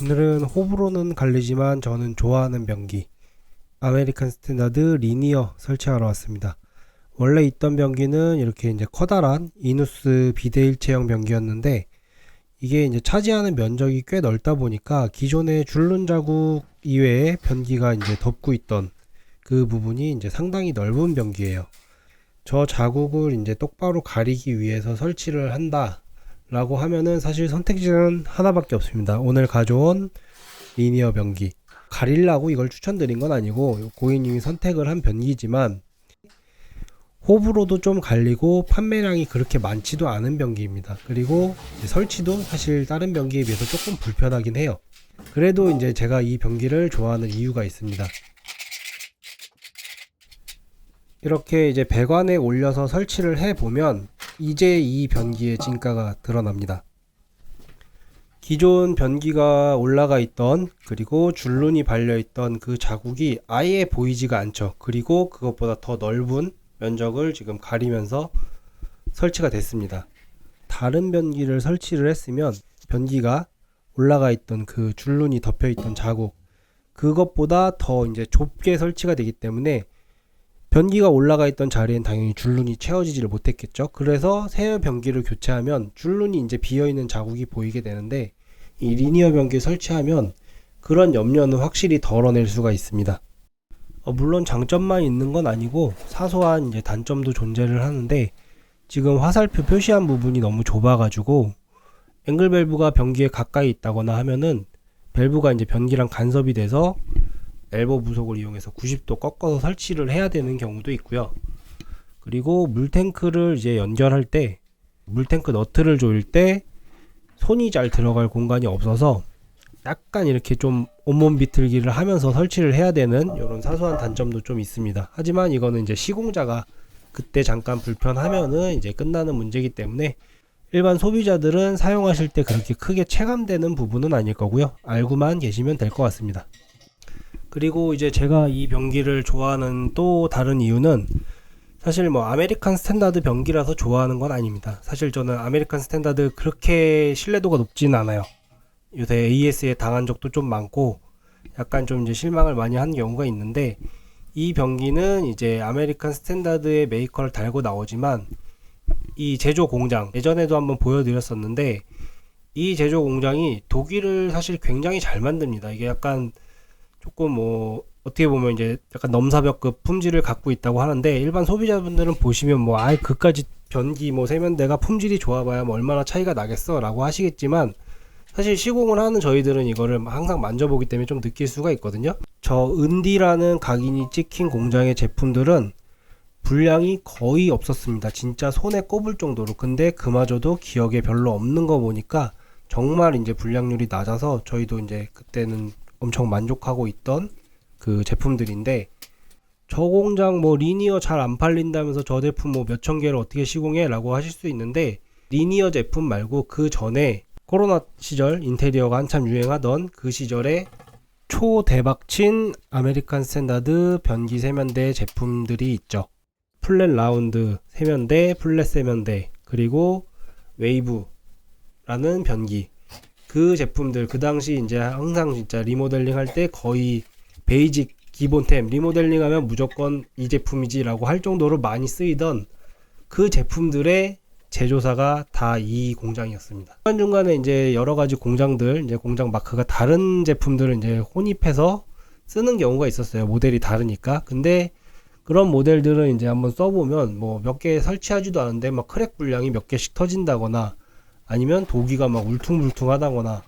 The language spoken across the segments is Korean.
오늘은 호불호는 갈리지만 저는 좋아하는 변기 아메리칸 스탠다드 리니어 설치하러 왔습니다. 원래 있던 변기는 이렇게 이제 커다란 이누스 비대일체형 변기였는데 이게 이제 차지하는 면적이 꽤 넓다 보니까 기존의 줄눈 자국 이외에 변기가 이제 덮고 있던 그 부분이 이제 상당히 넓은 변기예요. 저 자국을 이제 똑바로 가리기 위해서 설치를 한다 라고 하면은 사실 선택지는 하나밖에 없습니다. 오늘 가져온 리니어 변기, 가리려고 이걸 추천드린 건 아니고 고객님이 선택을 한 변기지만 호불호도 좀 갈리고 판매량이 그렇게 많지도 않은 변기입니다. 그리고 설치도 사실 다른 변기에 비해서 조금 불편하긴 해요. 그래도 이제 제가 이 변기를 좋아하는 이유가 있습니다. 이렇게 이제 배관에 올려서 설치를 해보면 이제 이 변기의 진가가 드러납니다. 기존 변기가 올라가 있던 그리고 줄눈이 발려 있던 그 자국이 아예 보이지가 않죠. 그리고 그것보다 더 넓은 면적을 지금 가리면서 설치가 됐습니다. 다른 변기를 설치를 했으면 변기가 올라가 있던 그 줄눈이 덮여 있던 자국 그것보다 더 이제 좁게 설치가 되기 때문에 변기가 올라가 있던 자리엔 당연히 줄눈이 채워지지를 못했겠죠. 그래서 새 변기를 교체하면 줄눈이 이제 비어있는 자국이 보이게 되는데 이 리니어 변기 설치하면 그런 염려는 확실히 덜어낼 수가 있습니다. 물론 장점만 있는 건 아니고 사소한 이제 단점도 존재를 하는데 지금 화살표 표시한 부분이 너무 좁아가지고 앵글 밸브가 변기에 가까이 있다거나 하면은 밸브가 이제 변기랑 간섭이 돼서 엘보 부속을 이용해서 90도 꺾어서 설치를 해야 되는 경우도 있고요. 그리고 물탱크를 이제 연결할 때 물탱크 너트를 조일 때 손이 잘 들어갈 공간이 없어서 약간 이렇게 좀 온몸 비틀기를 하면서 설치를 해야 되는 이런 사소한 단점도 좀 있습니다. 하지만 이거는 이제 시공자가 그때 잠깐 불편하면은 이제 끝나는 문제이기 때문에 일반 소비자들은 사용하실 때 그렇게 크게 체감되는 부분은 아닐 거고요. 알고만 계시면 될 것 같습니다. 그리고 이제 제가 이 변기를 좋아하는 또 다른 이유는 사실 뭐 아메리칸 스탠다드 변기라서 좋아하는 건 아닙니다. 사실 저는 아메리칸 스탠다드 그렇게 신뢰도가 높진 않아요. 요새 AS에 당한 적도 좀 많고 약간 좀 이제 실망을 많이 하는 경우가 있는데 이 변기는 이제 아메리칸 스탠다드의 메이커를 달고 나오지만 이 제조 공장 예전에도 한번 보여드렸었는데 이 제조 공장이 독일을 사실 굉장히 잘 만듭니다. 이게 약간 조금 뭐 어떻게 보면 이제 약간 넘사벽급 품질을 갖고 있다고 하는데 일반 소비자분들은 보시면 뭐 아예 그까지 변기 뭐 세면대가 품질이 좋아봐야 뭐 얼마나 차이가 나겠어 라고 하시겠지만 사실 시공을 하는 저희들은 이거를 항상 만져보기 때문에 좀 느낄 수가 있거든요. 저 은디라는 각인이 찍힌 공장의 제품들은 불량이 거의 없었습니다. 진짜 손에 꼽을 정도로. 근데 그마저도 기억에 별로 없는 거 보니까 정말 이제 불량률이 낮아서 저희도 이제 그때는 엄청 만족하고 있던 그 제품들인데 저 공장 뭐 리니어 잘 안 팔린다면서 저 제품 뭐 몇천 개를 어떻게 시공해 라고 하실 수 있는데 리니어 제품 말고 그 전에 코로나 시절 인테리어가 한참 유행하던 그 시절에 초대박친 아메리칸 스탠다드 변기 세면대 제품들이 있죠. 플랫 라운드 세면대, 플랫 세면대, 그리고 웨이브라는 변기. 그 제품들 그 당시 이제 항상 진짜 리모델링 할 때 거의 베이직 기본템 리모델링 하면 무조건 이 제품이지 라고 할 정도로 많이 쓰이던 그 제품들의 제조사가 다 이 공장이었습니다. 중간중간에 이제 여러 가지 공장들 이제 공장 마크가 다른 제품들을 이제 혼입해서 쓰는 경우가 있었어요. 모델이 다르니까. 근데 그런 모델들은 이제 한번 써보면 뭐 몇 개 설치하지도 않은데 막 크랙 불량이 몇 개씩 터진다거나 아니면 도기가 막 울퉁불퉁하다거나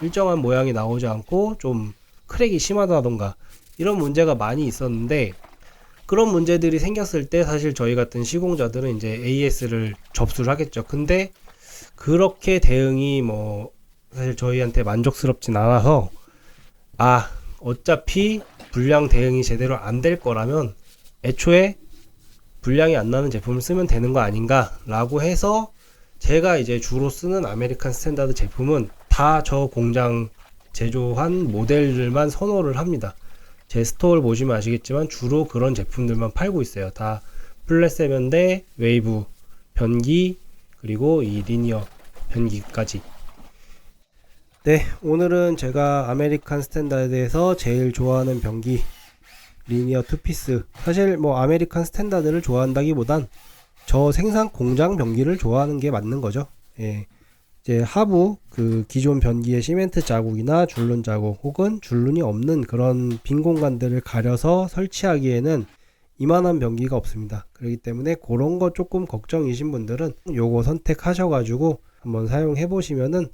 일정한 모양이 나오지 않고 좀 크랙이 심하다던가 이런 문제가 많이 있었는데 그런 문제들이 생겼을 때 사실 저희 같은 시공자들은 이제 AS를 접수를 하겠죠. 근데 그렇게 대응이 뭐 사실 저희한테 만족스럽진 않아서 어차피 불량 대응이 제대로 안 될 거라면 애초에 불량이 안 나는 제품을 쓰면 되는 거 아닌가 라고 해서 제가 이제 주로 쓰는 아메리칸 스탠다드 제품은 다 저 공장 제조한 모델들만 선호를 합니다. 제 스토어를 보시면 아시겠지만 주로 그런 제품들만 팔고 있어요. 다 플랫 세면대, 웨이브, 변기, 그리고 이 리니어 변기까지. 네, 오늘은 제가 아메리칸 스탠다드에서 제일 좋아하는 변기 리니어 투피스, 사실 뭐 아메리칸 스탠다드를 좋아한다기보단 저 생산 공장 변기를 좋아하는 게 맞는 거죠. 예. 이제 하부 그 기존 변기의 시멘트 자국이나 줄눈 자국 혹은 줄눈이 없는 그런 빈 공간들을 가려서 설치하기에는 이만한 변기가 없습니다. 그렇기 때문에 그런 거 조금 걱정이신 분들은 요거 선택하셔가지고 한번 사용해 보시면은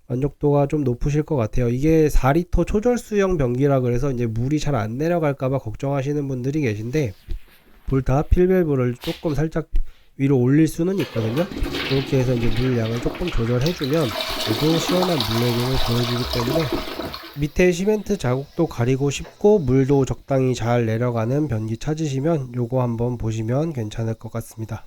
만족도가 좀 높으실 것 같아요. 이게 4리터 초절수형 변기라 그래서 이제 물이 잘 안 내려갈까봐 걱정하시는 분들이 계신데, 불다 필밸브를 조금 살짝 위로 올릴 수는 있거든요. 그렇게 해서 이제 물 양을 조금 조절해주면 아주 시원한 물내림을 보여주기 때문에 밑에 시멘트 자국도 가리고 싶고 물도 적당히 잘 내려가는 변기 찾으시면 요거 한번 보시면 괜찮을 것 같습니다.